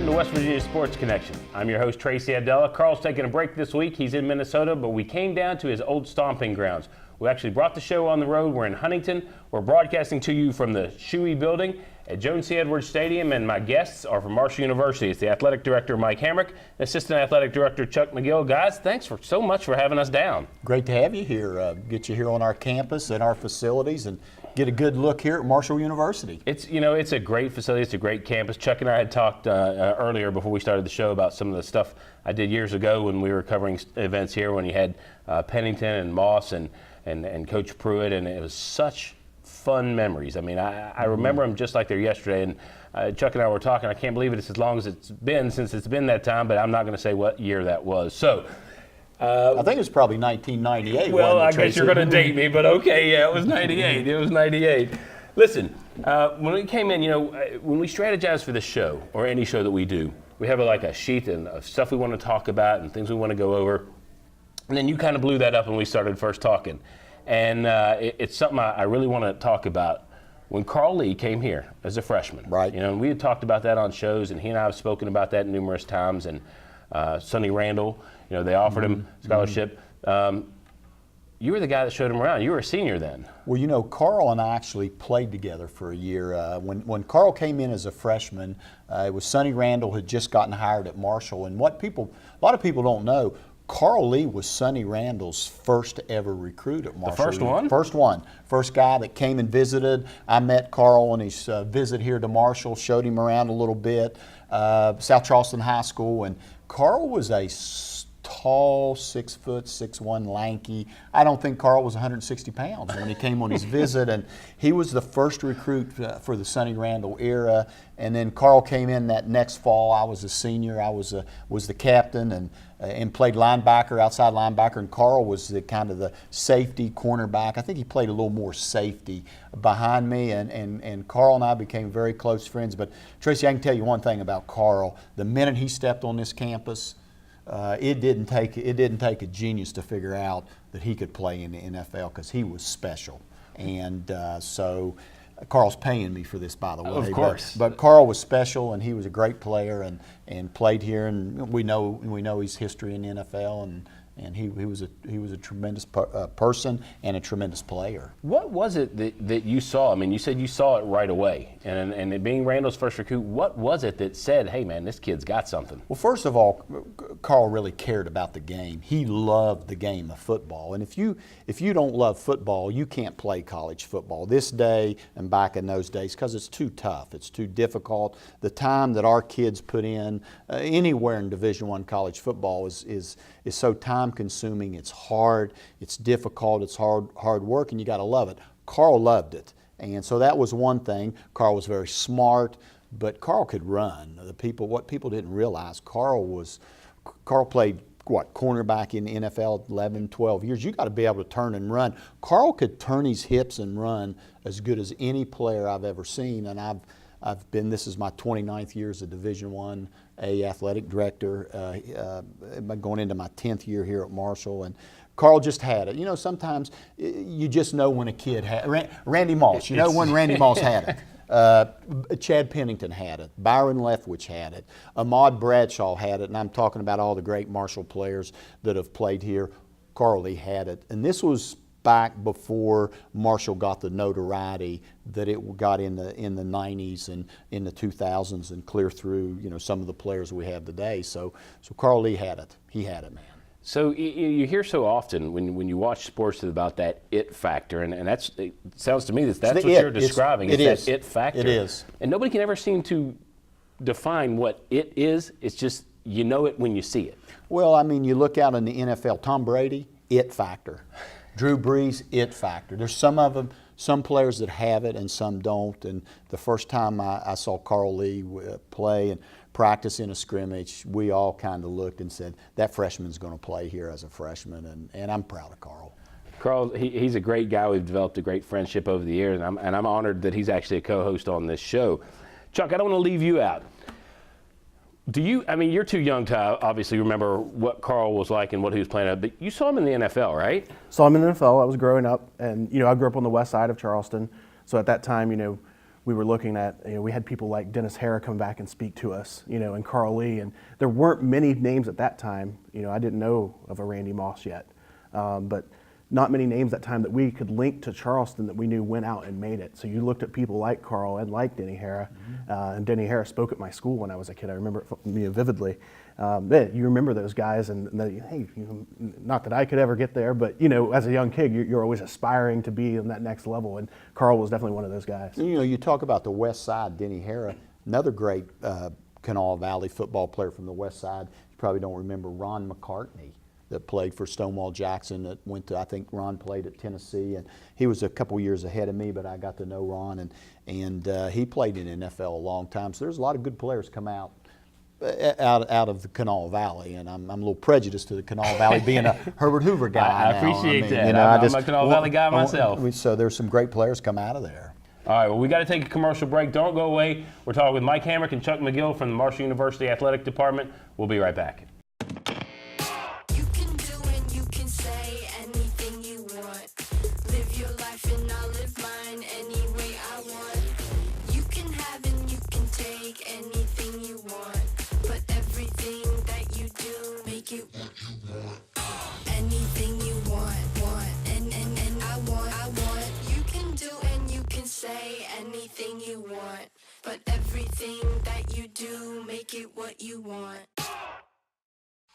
to West Virginia Sports Connection. I'm your host, Tracy Adela. Carl's taking a break this week. He's in Minnesota, but we came down to his old stomping grounds. We actually brought the show on the road. We're in Huntington. We're broadcasting to you from the Shuey Building at Joan C. Edwards Stadium, and my guests are from Marshall University. It's the athletic director, Mike Hamrick, Assistant Athletic Director, Chuck McGill. Guys, thanks so much for having us down. Great to have you here. Get you here on our campus and our facilities and get a good look here at Marshall University. It's a great facility. It's a great campus. Chuck and I had talked earlier before we started the show about some of the stuff I did years ago when we were covering events here, when you had Pennington and Moss and Coach Pruitt, and it was such fun memories. I mean, I remember them just like they're yesterday, and Chuck and I were talking. I can't believe it's as long as it's been since it's been that time, but I'm not going to say what year that was. So. I think it was probably 1998. Well, I guess you're going to date me, but okay, yeah, it was 98. It was 98. Listen, when we came in, when we strategize for this show or any show that we do, we have a sheet of stuff we want to talk about and things we want to go over. And then you kind of blew that up when we started first talking. And it's something I really want to talk about. When Carl Lee came here as a freshman, right? And we had talked about that on shows, and he and I have spoken about that numerous times. And Sonny Randall, they offered him scholarship. You were the guy that showed him around. You were a senior then. Well, Carl and I actually played together for a year. When Carl came in as a freshman, it was Sonny Randall had just gotten hired at Marshall. And a lot of people don't know, Carl Lee was Sonny Randall's first ever recruit at Marshall. The first one? First one. First guy that came and visited. I met Carl on his visit here to Marshall, showed him around a little bit, South Charleston High School. And Carl was a tall, 6'6", lanky. I don't think Carl was 160 pounds when he came on his visit, and he was the first recruit for the Sonny Randall era. And then Carl came in that next fall. I was a senior. I was the captain and played linebacker, outside linebacker, and Carl was the kind of the safety cornerback. I think he played a little more safety behind me, and Carl and I became very close friends. But Tracy, I can tell you one thing about Carl. The minute he stepped on this campus, it didn't take a genius to figure out that he could play in the NFL because he was special. And so Carl's paying me for this, by the way. Of course. But Carl was special, and he was a great player and played here. And we know his history in the NFL, and he was a tremendous person and a tremendous player. What was it that you saw? I mean, you said you saw it right away, and it being Randall's first recruit, what was it that said, hey man, this kid's got something? Well, first of all, Carl really cared about the game. He loved the game of football, and if you don't love football, you can't play college football this day and back in those days because it's too tough, it's too difficult. The time that our kids put in anywhere in Division I college football is so time-consuming. It's hard, it's difficult, it's hard work, and you got to love it. Carl loved it, and so that was one thing. Carl was very smart, but Carl could run. What people didn't realize, Carl played cornerback in the NFL 11, 12 years. You got to be able to turn and run. Carl could turn his hips and run as good as any player I've ever seen, and this is my 29th year as a Division I athletic director, going into my 10th year here at Marshall, and Carl just had it. Sometimes you just know when a kid had Randy Moss. When Randy Moss had it. Chad Pennington had it. Byron Leftwich had it. Ahmad Bradshaw had it, and I'm talking about all the great Marshall players that have played here. Carl Lee had it, and this was back before Marshall got the notoriety that it got in the 90s and in the 2000s and clear through some of the players we have today. So Carl Lee had it. He had it, man. So you hear so often when you watch sports about that it factor, and it sounds to me that's what you're describing. It's that it factor. It is. And nobody can ever seem to define what it is. It's just you know it when you see it. Well, I mean, you look out in the NFL, Tom Brady, it factor. Drew Brees, it factor. There's some players that have it and some don't. And the first time I saw Carl Lee play and practice in a scrimmage, we all kind of looked and said, that freshman's going to play here as a freshman, and I'm proud of Carl. Carl, he's a great guy. We've developed a great friendship over the years, and I'm honored that he's actually a co-host on this show. Chuck, I don't want to leave you out. You're too young to obviously remember what Carl was like and what he was playing at, but you saw him in the NFL, right? Saw him in the NFL. I was growing up, and I grew up on the west side of Charleston. So at that time, we were looking at, we had people like Dennis Hara come back and speak to us, and Carl Lee, and there weren't many names at that time. I didn't know of a Randy Moss yet, but not many names at that time that we could link to Charleston that we knew went out and made it. So you looked at people like Carl and like Denny Hara, and Denny Hara spoke at my school when I was a kid. I remember it vividly. You remember those guys, and hey, not that I could ever get there, but as a young kid, you're always aspiring to be on that next level, and Carl was definitely one of those guys. You talk about the West Side, Denny Hara, another great Kanawha Valley football player from the West Side. You probably don't remember Ron McCartney, that played for Stonewall Jackson, that went to, I think Ron played at Tennessee, and he was a couple years ahead of me, but I got to know Ron, and he played in NFL a long time. So there's a lot of good players come out of the Kanawha Valley, and I'm a little prejudiced to the Kanawha Valley being a Herbert Hoover guy. I appreciate that. I'm a Kanawha Valley guy myself. So there's some great players come out of there. All right, well, we got to take a commercial break. Don't go away. We're talking with Mike Hamrick and Chuck McGill from the Marshall University Athletic Department. We'll be right back. Anything you want, but everything that you do, make it what you want.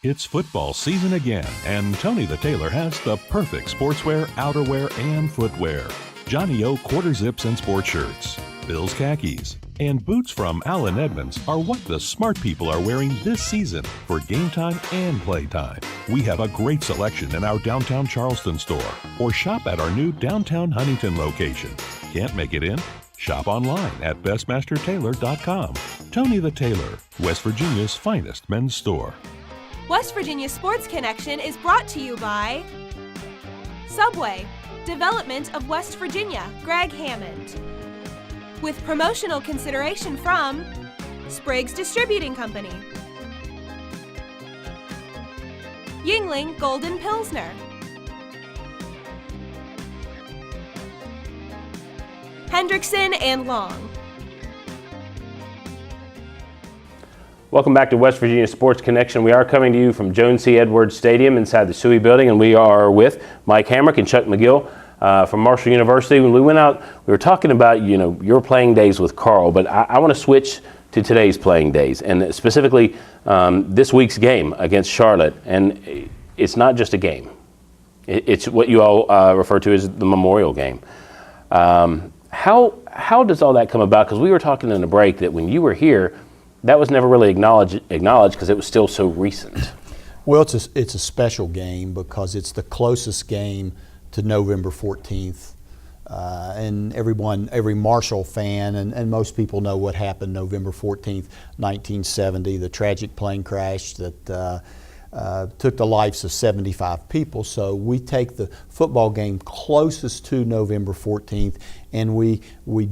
It's football season again, and Tony the Tailor has the perfect sportswear, outerwear, and footwear. Johnny O quarter zips and sport shirts, Bill's khakis, and boots from Allen Edmonds are what the smart people are wearing this season for game time and play time. We have a great selection in our downtown Charleston store, or shop at our new downtown Huntington location. Can't make it in? Shop online at bestmastertailor.com. Tony the Tailor, West Virginia's finest men's store. West Virginia Sports Connection is brought to you by Subway, Development of West Virginia, Greg Hammond. With promotional consideration from Spriggs Distributing Company, Yuengling Golden Pilsner, Hendrickson and Long. Welcome back to West Virginia Sports Connection. We are coming to you from Joan C. Edwards Stadium inside the Suey Building, and we are with Mike Hamrick and Chuck McGill from Marshall University. When we went out, we were talking about your playing days with Carl, but I want to switch to today's playing days, and specifically this week's game against Charlotte. And it's not just a game; it's what you all refer to as the Memorial Game. How does all that come about? Because we were talking in the break that when you were here, that was never really acknowledged because it was still so recent. Well, it's a special game because it's the closest game to November 14th. And every Marshall fan, and most people know what happened November 14th, 1970, the tragic plane crash that took the lives of 75 people. So we take the football game closest to November 14th, and we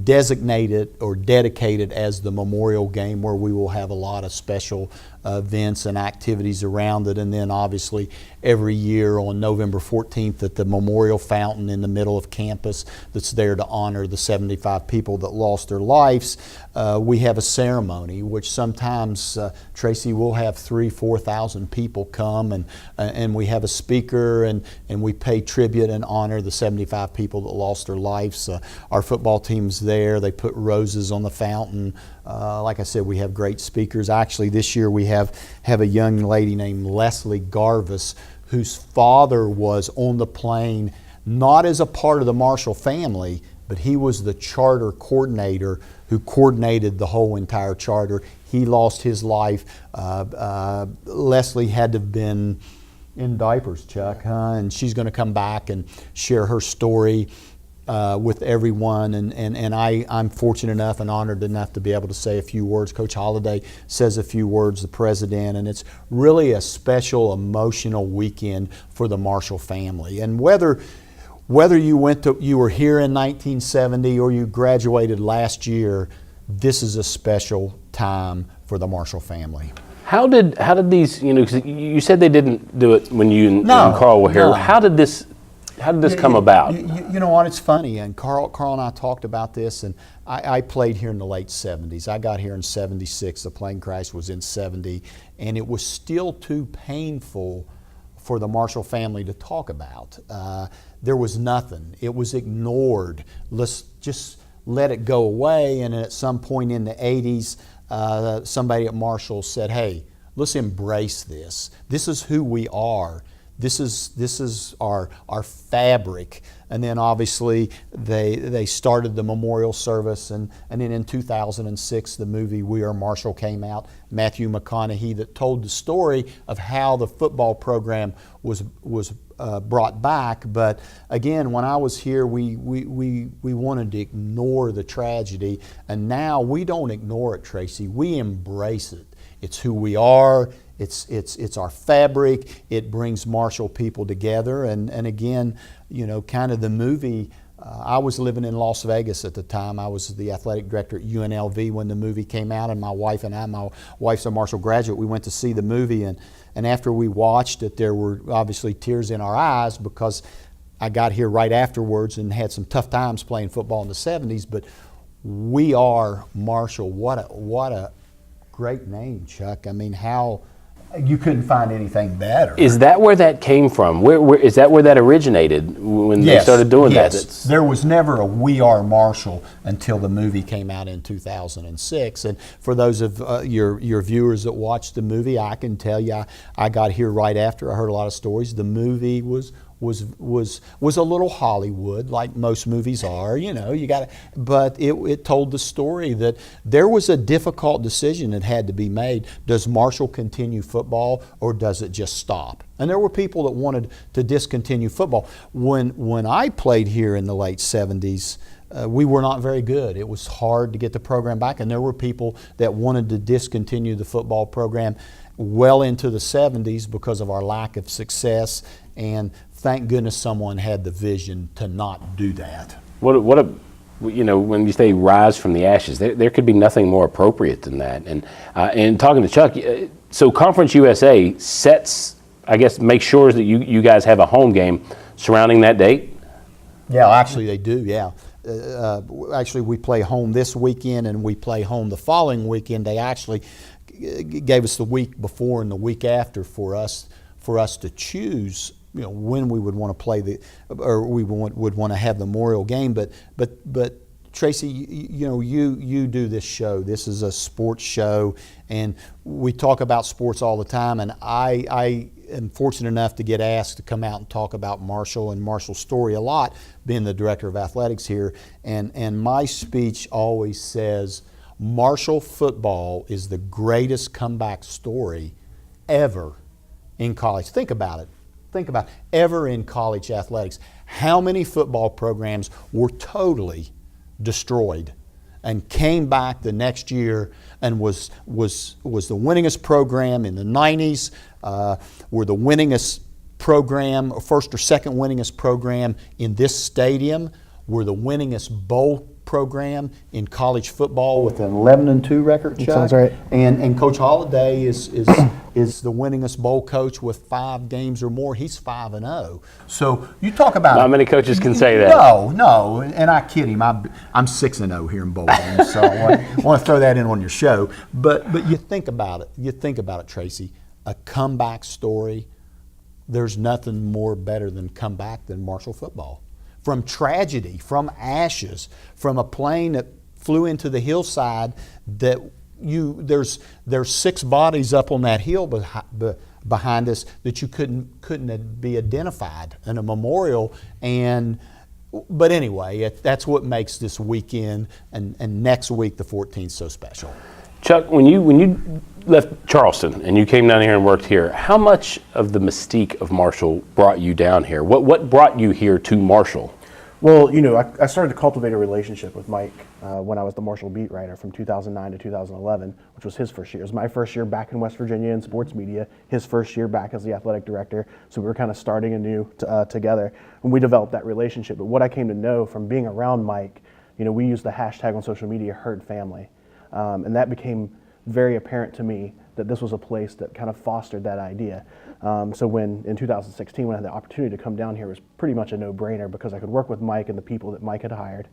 designate it or dedicate it as the Memorial Game, where we will have a lot of special events and activities around it. And then obviously every year on November 14th at the Memorial Fountain in the middle of campus that's there to honor the 75 people that lost their lives, we have a ceremony which sometimes, Tracy, will have 3,000-4,000 people come, and we have a speaker, and we pay tribute and honor the 75 people that lost their lives. Our football team's there. They put roses on the fountain. Like I said, we have great speakers. Actually, this year we have a young lady named Leslie Garvis, whose father was on the plane, not as a part of the Marshall family, but he was the charter coordinator who coordinated the whole entire charter. He lost his life. Leslie had to have been in diapers, Chuck, huh? And she's going to come back and share her story with everyone, and I'm fortunate enough and honored enough to be able to say a few words. Coach Holliday says a few words, the president, and it's really a special, emotional weekend for the Marshall family. And whether you were here in 1970 or you graduated last year, this is a special time for the Marshall family. How did these, 'cause you said they didn't do it when you and Carl were here. No. How did this how did this come about? You know what? It's funny, and Carl and I talked about this, and I played here in the late 70s. I got here in 76. The plane crash was in 70, and it was still too painful for the Marshall family to talk about. There was nothing. It was ignored. Let's just let it go away. And at some point in the 80s, somebody at Marshall said, hey, let's embrace this. This is who we are. This is our fabric. And then obviously they started the memorial service, and then in 2006 the movie We Are Marshall came out. Matthew McConaughey that told the story of how the football program was brought back. But again, when I was here, we wanted to ignore the tragedy, and now we don't ignore it, Tracy. We embrace it. It's who we are. It's our fabric. It brings Marshall people together. And again, you know, kind of the movie, I was living in Las Vegas at the time. I was the athletic director at UNLV when the movie came out, and my wife and I, my wife's a Marshall graduate, we went to see the movie, and after we watched it, there were obviously tears in our eyes because I got here right afterwards and had some tough times playing football in the 70s, but We Are Marshall, what a great name, Chuck. I mean, how you couldn't find anything better. Is that where that came from? Where is that where that originated when they started doing that? Yes, there was never a We Are Marshall until the movie came out in 2006. And for those of your viewers that watched the movie, I can tell you, I got here right after. I heard a lot of stories. The movie was a little Hollywood, like most movies are, you know, but it told the story that there was a difficult decision that had to be made. Does Marshall continue football, or does it just stop? And there were people that wanted to discontinue football. When I played here in the late 70s, we were not very good. It was hard to get the program back, and there were people that wanted to discontinue the football program well into the 70s because of our lack of success, and thank goodness someone had the vision to not do that. What a you know, when you say rise from the ashes, there could be nothing more appropriate than that. And talking to Chuck, so Conference USA sets, I guess, makes sure that you guys have a home game surrounding that date? Yeah, actually they do, yeah. Actually, we play home this weekend and we play home the following weekend. They actually gave us the week before and the week after for us to choose, you know, when we would want to play would want to have the Memorial game. But Tracy, you know, you do this show. This is a sports show, and we talk about sports all the time. And I am fortunate enough to get asked to come out and talk about Marshall and Marshall's story a lot, being the director of athletics here. And my speech always says, Marshall football is the greatest comeback story ever in college. Think about it. Ever in college athletics. How many football programs were totally destroyed and came back the next year and was the winningest program in the 90s, were the winningest program, first or second winningest program in this stadium, were the winningest bowl program in college football with an 11-2 record, Chuck. Sounds right. And Coach Holliday is the winningest bowl coach with 5 games or more. He's 5-0. So you talk about Not many coaches can say that. No, and I kid him. I'm 6-0 here in bowl games, so I want to throw that in on your show. But you think about it. You think about it, Tracy. A comeback story. There's nothing more better than comeback than Marshall football. From tragedy, from ashes, from a plane that flew into the hillside that there's 6 bodies up on that hill behind us that you couldn't be identified in a memorial. But anyway, that's what makes this weekend and next week, the 14th, so special. Chuck, when you left Charleston and you came down here and worked here, how much of the mystique of Marshall brought you down here? What brought you here to Marshall? Well, you know, I started to cultivate a relationship with Mike when I was the Marshall beat writer from 2009 to 2011, which was his first year. It was my first year back in West Virginia in sports media, his first year back as the athletic director. So we were kind of starting anew together, and we developed that relationship. But what I came to know from being around Mike, you know, we used the hashtag on social media, Herd Family. And that became very apparent to me that this was a place that kind of fostered that idea. So when in 2016, when I had the opportunity to come down here, it was pretty much a no-brainer because I could work with Mike and the people that Mike had hired.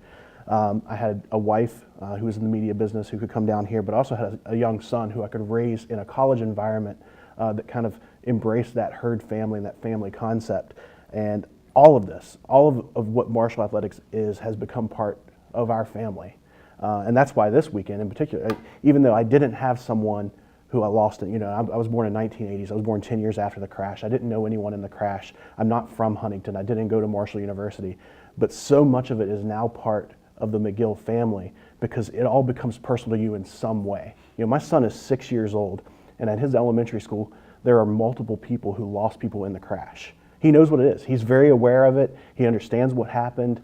I had a wife who was in the media business who could come down here, but also had a young son who I could raise in a college environment that kind of embraced that herd family and that family concept. And all of this, all of what Marshall Athletics is, has become part of our family. And that's why this weekend in particular, even though I didn't have someone who I lost, you know, I was born in 1980s. I was born 10 years after the crash. I didn't know anyone in the crash. I'm not from Huntington. I didn't go to Marshall University. But so much of it is now part of the McGill family because it all becomes personal to you in some way. You know, my son is 6 years old, and at his elementary school, there are multiple people who lost people in the crash. He knows what it is. He's very aware of it. He understands what happened.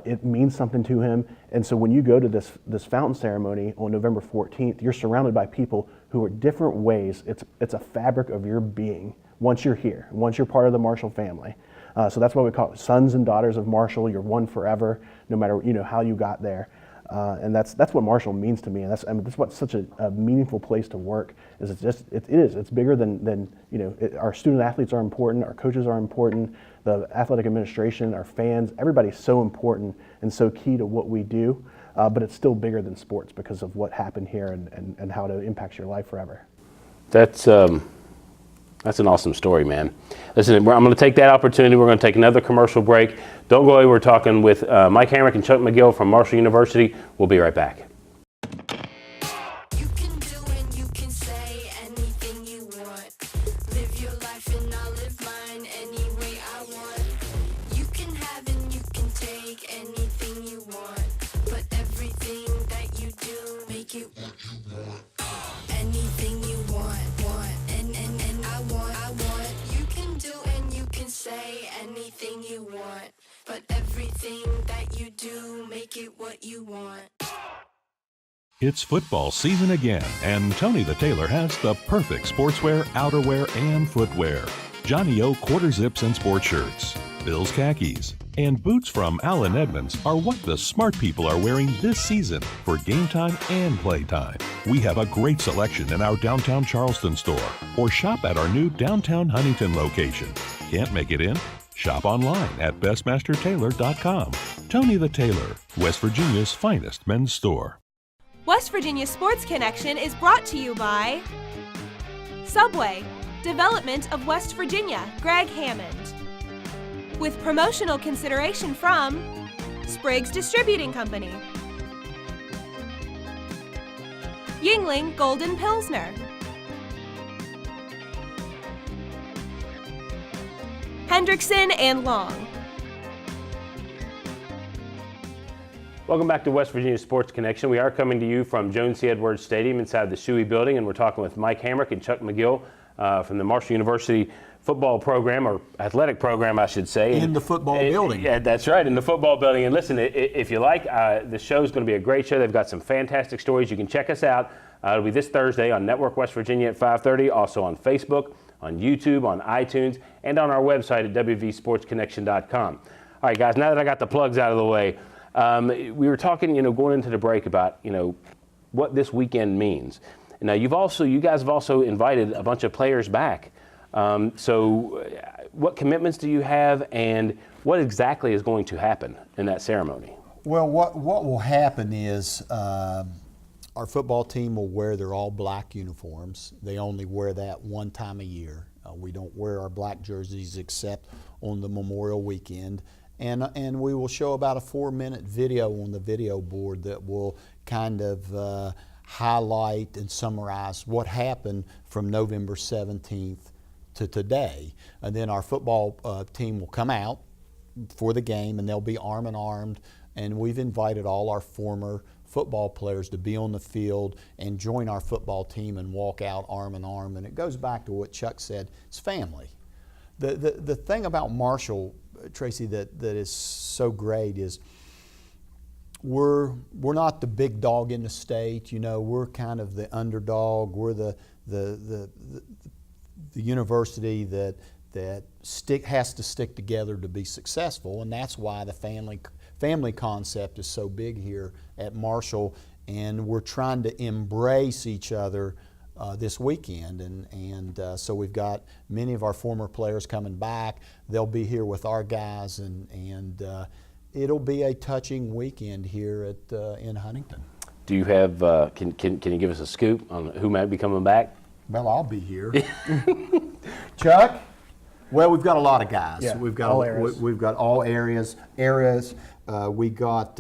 It means something to him. And so when you go to this fountain ceremony on November 14th, you're surrounded by people who are different ways. It's a fabric of your being once you're here, once you're part of the Marshall family. So that's why we call it sons and daughters of Marshall. You're one forever, no matter how you got there. And that's what Marshall means to me, and that's what's such a meaningful place to work. It's bigger than our student athletes are important, our coaches are important, the athletic administration, our fans, everybody's so important and so key to what we do. But it's still bigger than sports because of what happened here and how it impacts your life forever. That's an awesome story, man. Listen, I'm going to take that opportunity. We're going to take another commercial break. Don't go away. We're talking with Mike Hamrick and Chuck McGill from Marshall University. We'll be right back. You can do and you can say anything you want. Live your life and I'll live mine any way I want. You can have and you can take anything you want. But everything that you do, make it what you want. Anything you want, and I want. You can do and you can say anything you want. But everything that you do, make it what you want. It's football season again, and Tony the Tailor has the perfect sportswear, outerwear, and footwear. Johnny O quarter zips and sports shirts, Bill's khakis, and boots from Allen Edmonds are what the smart people are wearing this season for game time and play time. We have a great selection in our downtown Charleston store, or shop at our new downtown Huntington location. Can't make it in? Shop online at bestmastertailor.com. Tony the Tailor, West Virginia's finest men's store. West Virginia Sports Connection is brought to you by Subway, Development of West Virginia, Greg Hammond. With promotional consideration from Spriggs Distributing Company, Yingling Golden Pilsner, Hendrickson and Long. Welcome back to West Virginia Sports Connection. We are coming to you from Jones C. Edwards Stadium inside the Shuey Building, and we're talking with Mike Hamrick and Chuck McGill from the Marshall University football program, or athletic program, I should say. In the football building. Yeah, that's right, in the football building. And listen, if you like, the show's going to be a great show. They've got some fantastic stories. You can check us out. It'll be this Thursday on Network West Virginia at 5:30, also on Facebook, on YouTube, on iTunes, and on our website at wvsportsconnection.com. All right, guys, now that I got the plugs out of the way, we were talking, going into the break about, what this weekend means. Now, you guys have also invited a bunch of players back. So what commitments do you have, and what exactly is going to happen in that ceremony? Well, what will happen is our football team will wear their all-black uniforms. They only wear that one time a year. We don't wear our black jerseys except on the Memorial Weekend. And we will show about a 4-minute video on the video board that will kind of highlight and summarize what happened from November 17th to today. And then our football team will come out for the game, and they'll be arm in armed. And we've invited all our former football players to be on the field and join our football team and walk out arm in arm. And it goes back to what Chuck said, it's family. The thing about Marshall, Tracy, that is so great is we're not the big dog in the state. We're kind of the underdog. We're the university that has to stick together to be successful, and that's why the family concept is so big here at Marshall. And we're trying to embrace each other this weekend, and so we've got many of our former players coming back. They'll be here with our guys, and it'll be a touching weekend here in Huntington. Do you have? Can you give us a scoop on who might be coming back? Well, I'll be here. Chuck? Well, we've got a lot of guys. Yeah, We've got all areas. We've got all areas. We got.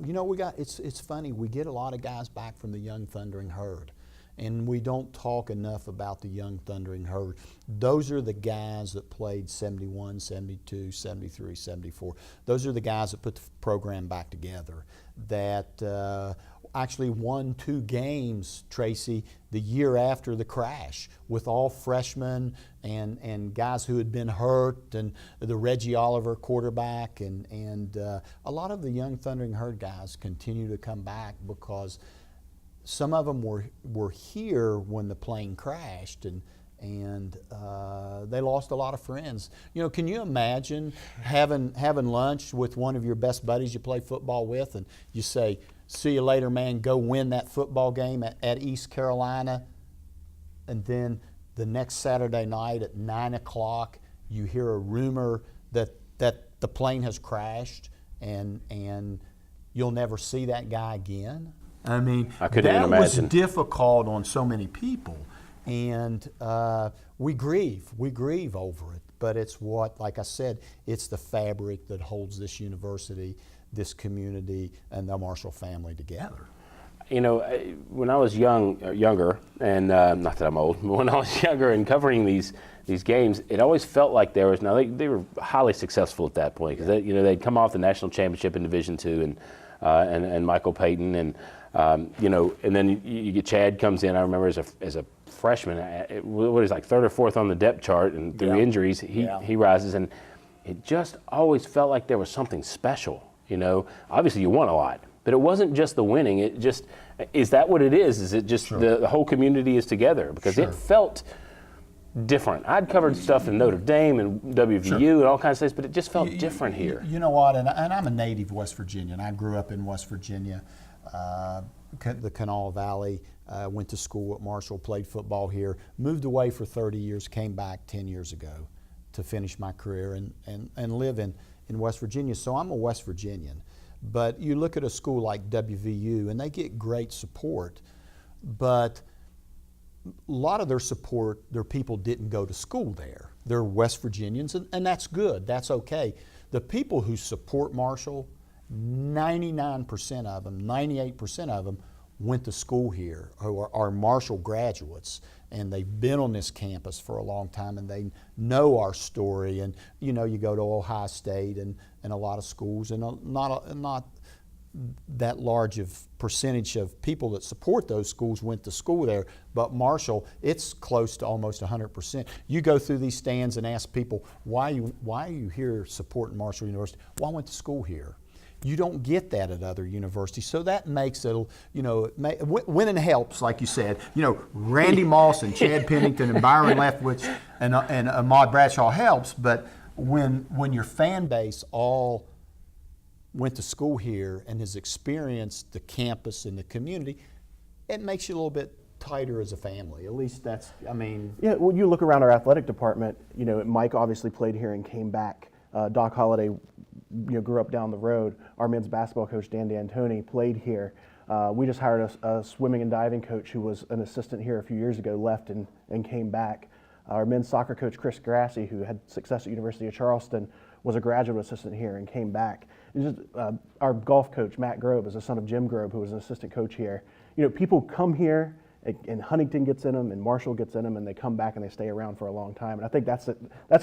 We got. It's funny. We get a lot of guys back from the Young Thundering Herd, and we don't talk enough about the Young Thundering Herd. Those are the guys that played 71, 72, 73, 74. Those are the guys that put the program back together. That actually won 2 games, Tracy, the year after the crash, with all freshmen and guys who had been hurt, and the Reggie Oliver quarterback, and a lot of the Young Thundering Herd guys continue to come back because some of them were here when the plane crashed, and they lost a lot of friends. Can you imagine having lunch with one of your best buddies you play football with, and you say, "See you later, man, go win that football game at East Carolina," and then the next Saturday night at 9 o'clock you hear a rumor that the plane has crashed, and you'll never see that guy again? I mean, I couldn't even that was imagine. difficult on so many people, and we grieve over it. But it's like I said, it's the fabric that holds this university, this community, and the Marshall family together. When I was younger, and not that I'm old, but when I was younger and covering these games, it always felt like there was. Now they were highly successful at that point because they'd come off the national championship in Division II, and Michael Payton, and and then you get Chad comes in. I remember as a freshman, what is like 3rd or 4th on the depth chart, and through injuries he rises, and it just always felt like there was something special. Obviously you won a lot, but it wasn't just the winning. It just, is that what it is? Is it just the whole community is together? Because it felt different. I'd covered stuff in Notre Dame and WVU and all kinds of things, but it just felt different here. You know what? And I'm a native West Virginian. I grew up in West Virginia, the Kanawha Valley. Went to school at Marshall, played football here, moved away for 30 years, came back 10 years ago to finish my career and live in West Virginia. So I'm a West Virginian. But you look at a school like WVU, and they get great support, but a lot of their support, their people didn't go to school there. They're West Virginians, and that's good. That's okay. The people who support Marshall, 99% of them, 98% of them went to school here, who are Marshall graduates, and they've been on this campus for a long time, and they know our story. And you go to Ohio State and a lot of schools, and not that large of percentage of people that support those schools went to school there, but Marshall, it's close to almost 100%. You go through these stands and ask people, why are you here supporting Marshall University? Well, I went to school here. You don't get that at other universities, so that makes it, winning helps, like you said. Randy Moss and Chad Pennington and Byron Leftwich and Ahmad Bradshaw helps, but when your fan base all went to school here and has experienced the campus and the community, it makes you a little bit tighter as a family. At least that's, Yeah, well, you look around our athletic department, Mike obviously played here and came back. Doc Holliday, grew up down the road. Our men's basketball coach, Dan D'Antoni, played here. We just hired a swimming and diving coach who was an assistant here a few years ago, left and came back. Our men's soccer coach, Chris Grassi, who had success at University of Charleston, was a graduate assistant here and came back. Our golf coach, Matt Grobe, is the son of Jim Grobe, who was an assistant coach here. People come here, and Huntington gets in them, and Marshall gets in them, and they come back and they stay around for a long time. And I think that's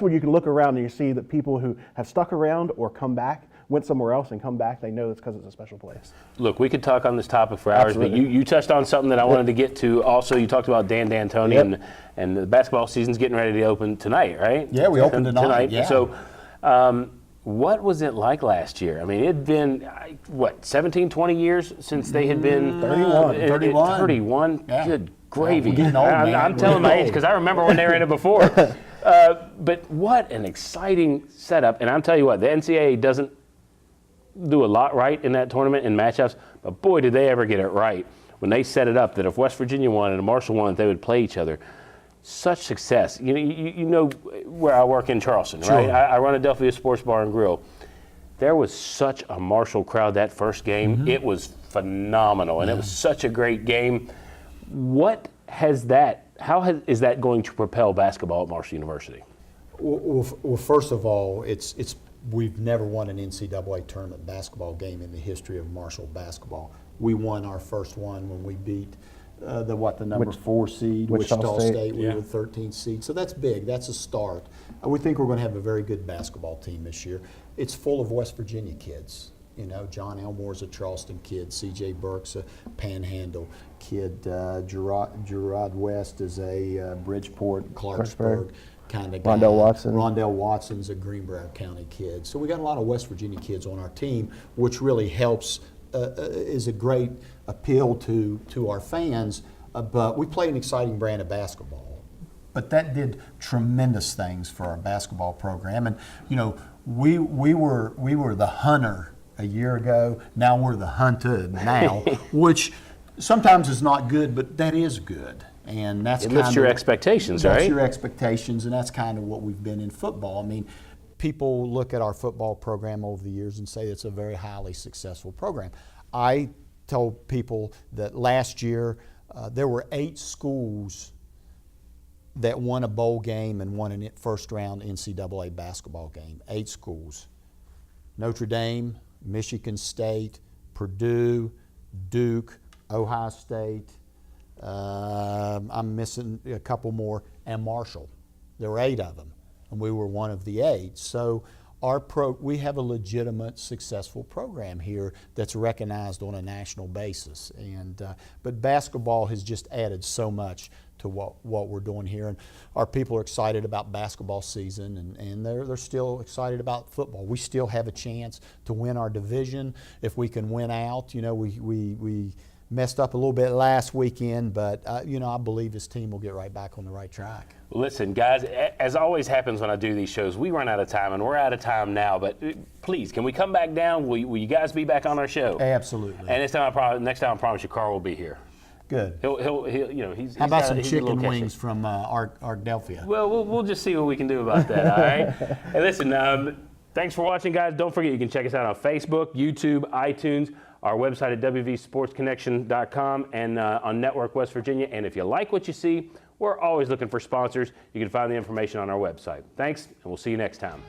where you can look around and you see that people who have stuck around or come back, went somewhere else and come back, they know it's because it's a special place. Look, we could talk on this topic for hours, Absolutely. but you touched on something that I wanted to get to. Also, you talked about Dan D'Antoni, and the basketball season's getting ready to open tonight, right? Yeah, we open tonight. Yeah. So, what was it like last year? It had been, 17, 20 years since they had been 31. 31. Yeah. Good gravy. We're getting old, man. I'm telling my age because I remember when they were in it before. But what an exciting setup. And I'm telling you what, the NCAA doesn't do a lot right in that tournament in matchups, but boy, did they ever get it right. when they set it up that if West Virginia won and Marshall won, they would play each other. Such success. You know where I work in Charleston, right? Sure. I run Adelphia Sports Bar and Grill. There was such a Marshall crowd that first game. It was phenomenal, and it was such a great game. Is that going to propel basketball at Marshall University? Well, first of all, we've never won an NCAA tournament basketball game in the history of Marshall basketball. We won our first one when we beat the number 4 seed, Wichita State. We were the 13th seed. So that's big. That's a start. We think we're going to have a very good basketball team this year. It's full of West Virginia kids. You know, John Elmore's a Charleston kid. C.J. Burke's a Panhandle kid. Gerard West is a Bridgeport, Clarksburg kind of guy. Rondell Watson's a Greenbrier County kid. So we got a lot of West Virginia kids on our team, which really helps, is a great appeal to our fans. But we play an exciting brand of basketball. But that did tremendous things for our basketball program. And, you know, we were the hunter a year ago. Now we're the hunted now, which sometimes is not good, but that is good. And that's It lifts your expectations, right? Lifts your expectations, and that's kind of what we've been in football. I mean, people look at our football program over the years and say it's a very highly successful program. I told people that last year there were 8 schools that won a bowl game and won a first-round NCAA basketball game. 8 schools. Notre Dame, Michigan State, Purdue, Duke, Ohio State, I'm missing a couple more, and Marshall. There were 8 of them, and we were one of the 8. So we have a legitimate, successful program here that's recognized on a national basis. But basketball has just added so much to what we're doing here, and our people are excited about basketball season, and they're still excited about football. We still have a chance to win our division if we can win out. You know, we messed up a little bit last weekend, but you know, I believe this team will get right back on the right track. Listen, guys, as always happens when I do these shows, we run out of time, and we're out of time now. But please, can we come back down? Will you guys be back on our show? Absolutely. And next time I promise you, Carl will be here. Good. He'll you know, he's How about got- some he's a little chicken catchy. wings from Arkadelphia? Well, we'll just see what we can do about that, all right? Hey, listen, thanks for watching, guys. Don't forget, you can check us out on Facebook, YouTube, iTunes, our website at wvsportsconnection.com, and on Network West Virginia. And if you like what you see, we're always looking for sponsors. You can find the information on our website. Thanks, and we'll see you next time.